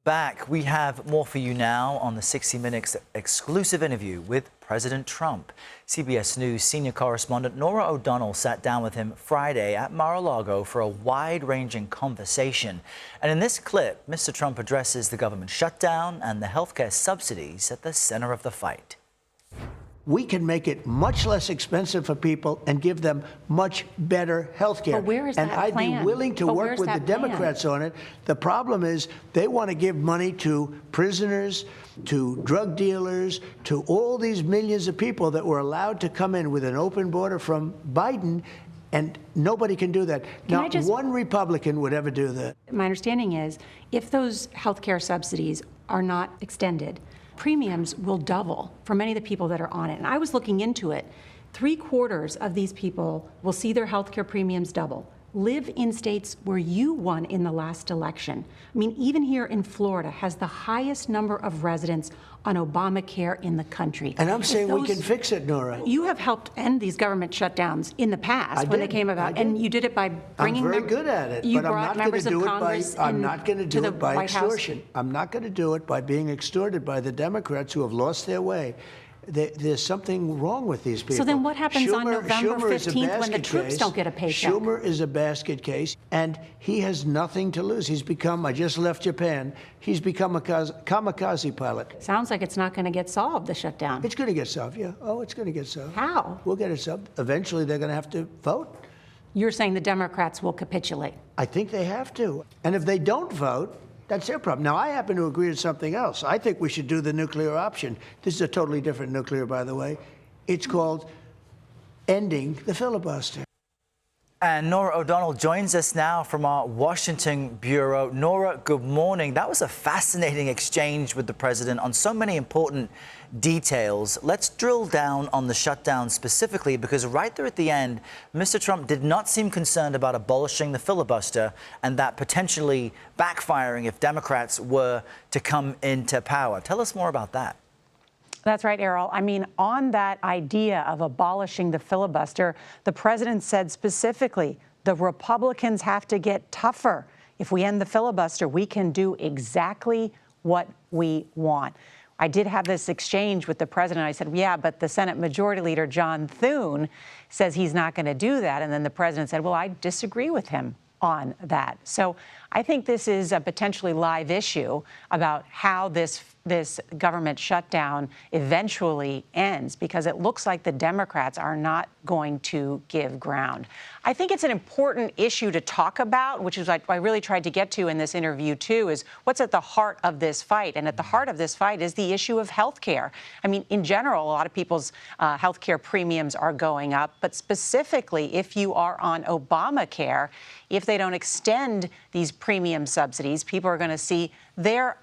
Back. We have more for you now on the 60 Minutes exclusive interview with President Trump. CBS News senior correspondent Norah O'Donnell sat down with him Friday at Mar-a-Lago for a wide-ranging conversation. And in this clip, Mr. Trump addresses the government shutdown and the healthcare subsidies at the center of the fight. We can make it much less expensive for people and give them much better health care. But where is that and I'd plan? be willing to work with the Democrats on it. The problem is they want to give money to prisoners, to drug dealers, to all these millions of people that were allowed to come in with an open border from Biden, and nobody can do that. Not one Republican would ever do that. My understanding is if those health care subsidies are not extended, premiums will double for many of the people that are on it. And I was looking into it. 3/4 of these people will see their health care premiums double. Live in states where you won in the last election. I mean, even here in Florida has the highest number of residents on Obamacare in the country. And I'm saying we can fix it, Norah. You have helped end these government shutdowns in the past when they came about, and you did it by bringing I'm very good at it, but I'm not going to do it by extortion. I'm not going to do it by being extorted by the Democrats who have lost their way. There's something wrong with these people. So then what happens on November 15th when the troops don't get a paycheck? Schumer is a basket case, and he has nothing to lose. He's become, I just left Japan, he's become a kamikaze pilot. Sounds like it's not going to get solved, the shutdown. It's going to get solved, yeah. Oh, it's going to get solved. How? We'll get it solved. Eventually, they're going to have to vote. You're saying the Democrats will capitulate? I think they have to. And if they don't vote, that's their problem. Now, I happen to agree with something else. I think we should do the nuclear option. This is a totally different nuclear, by the way. It's called ending the filibuster. And Norah O'Donnell joins us now from our Washington bureau. Norah, good morning. That was a fascinating exchange with the president on so many important details. Let's drill down on the shutdown specifically, because right there at the end, Mr. Trump did not seem concerned about abolishing the filibuster and that potentially backfiring if Democrats were to come into power. Tell us more about that. That's right, Errol. I mean, on that idea of abolishing the filibuster, the president said specifically, the Republicans have to get tougher. If we end the filibuster, we can do exactly what we want. I did have this exchange with the president. I said, yeah, but the Senate Majority Leader, John Thune, says he's not going to do that. And then the president said, well, I disagree with him on that. So I think this is a potentially live issue about how this government shutdown eventually ends, because it looks like the Democrats are not going to give ground. I think it's an important issue to talk about, which is what I really tried to get to in this interview, too, is what's at the heart of this fight. And at the heart of this fight is the issue of health care. I mean, in general, a lot of people's health care premiums are going up. But specifically, if you are on Obamacare, if they don't extend these premium subsidies, people are going to see their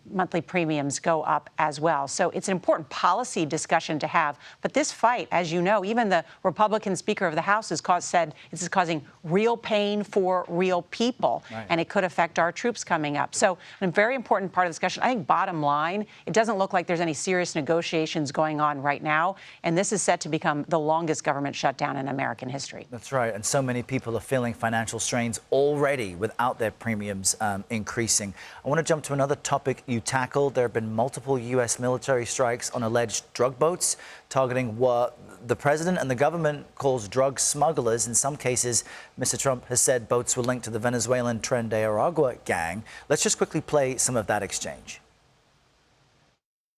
monthly premiums go up as well. So it's an important policy discussion to have. But this fight, as you know, even the Republican Speaker of the House has said this is causing real pain for real people, right, and it could affect our troops coming up. So a very important part of the discussion. I think bottom line, it doesn't look like there's any serious negotiations going on right now. And this is set to become the longest government shutdown in American history. That's right. And so many people are feeling financial strains already without their premiums increasing. I want to jump to another topic you tackled. There have been multiple U.S. military strikes on alleged drug boats targeting what the president and the government calls drug smugglers. In some cases, Mr. Trump has said boats were linked to the Venezuelan Tren de Aragua gang. Let's just quickly play some of that exchange.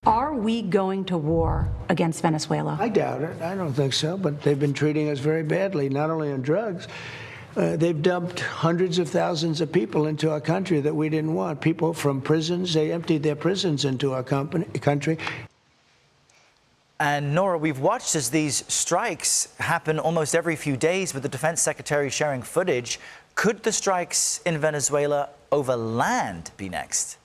Are we going to war against Venezuela? I doubt it. I don't think so. But they've been treating us very badly, not only on drugs. They've dumped hundreds of thousands of people into our country that we didn't want. People from prisons, they emptied their prisons into our country. And Norah, we've watched as these strikes happen almost every few days with the defense secretary sharing footage. Could the strikes in Venezuela over land be next?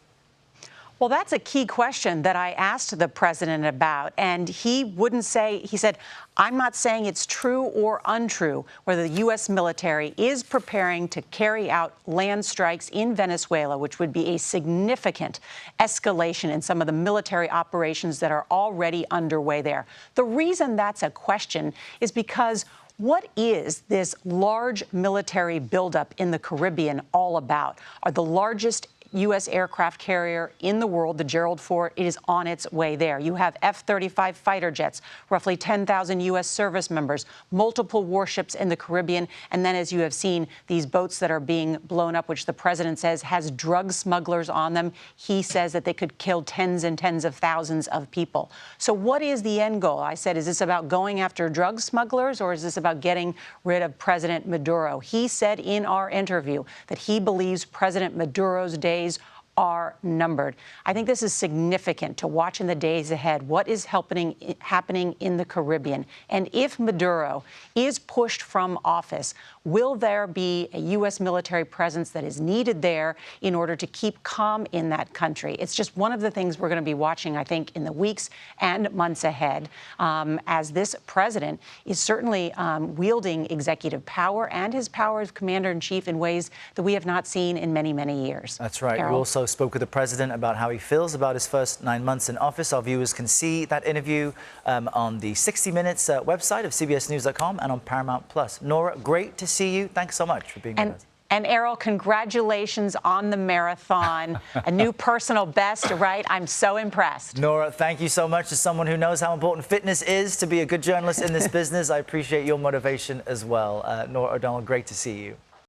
Well, that's a key question that I asked the president about, and he wouldn't say. He said, I'm not saying it's true or untrue whether the U.S. military is preparing to carry out land strikes in Venezuela, which would be a significant escalation in some of the military operations that are already underway there. The reason that's a question is because what is this large military buildup in the Caribbean all about? Are the largest U.S. aircraft carrier in the world, the Gerald Ford. It is on its way there. You have F-35 fighter jets, roughly 10,000 U.S. service members, multiple warships in the Caribbean, and then, as you have seen, these boats that are being blown up, which the president says has drug smugglers on them. He says that they could kill tens and tens of thousands of people. So what is the end goal? I said, is this about going after drug smugglers, or is this about getting rid of President Maduro? He said in our interview that he believes President Maduro's days are numbered. I think this is significant to watch in the days ahead what is happening in the Caribbean. And if Maduro is pushed from office, will there be a U.S. military presence that is needed there in order to keep calm in that country? It's just one of the things we're going to be watching, I think, in the weeks and months ahead, as this president is certainly wielding executive power and his power as commander-in-chief in ways that we have not seen in many, many years. That's right. Carol? We also spoke with the president about how he feels about his first 9 months in office. Our viewers can see that interview on the 60 Minutes website of CBSNews.com and on Paramount+. Norah, great to see you. Thanks so much for being with us. And Errol, congratulations on the marathon. A new personal best, right? I'm so impressed. Norah, thank you so much. As someone who knows how important fitness is to be a good journalist in this business, I appreciate your motivation as well. Norah O'Donnell, great to see you.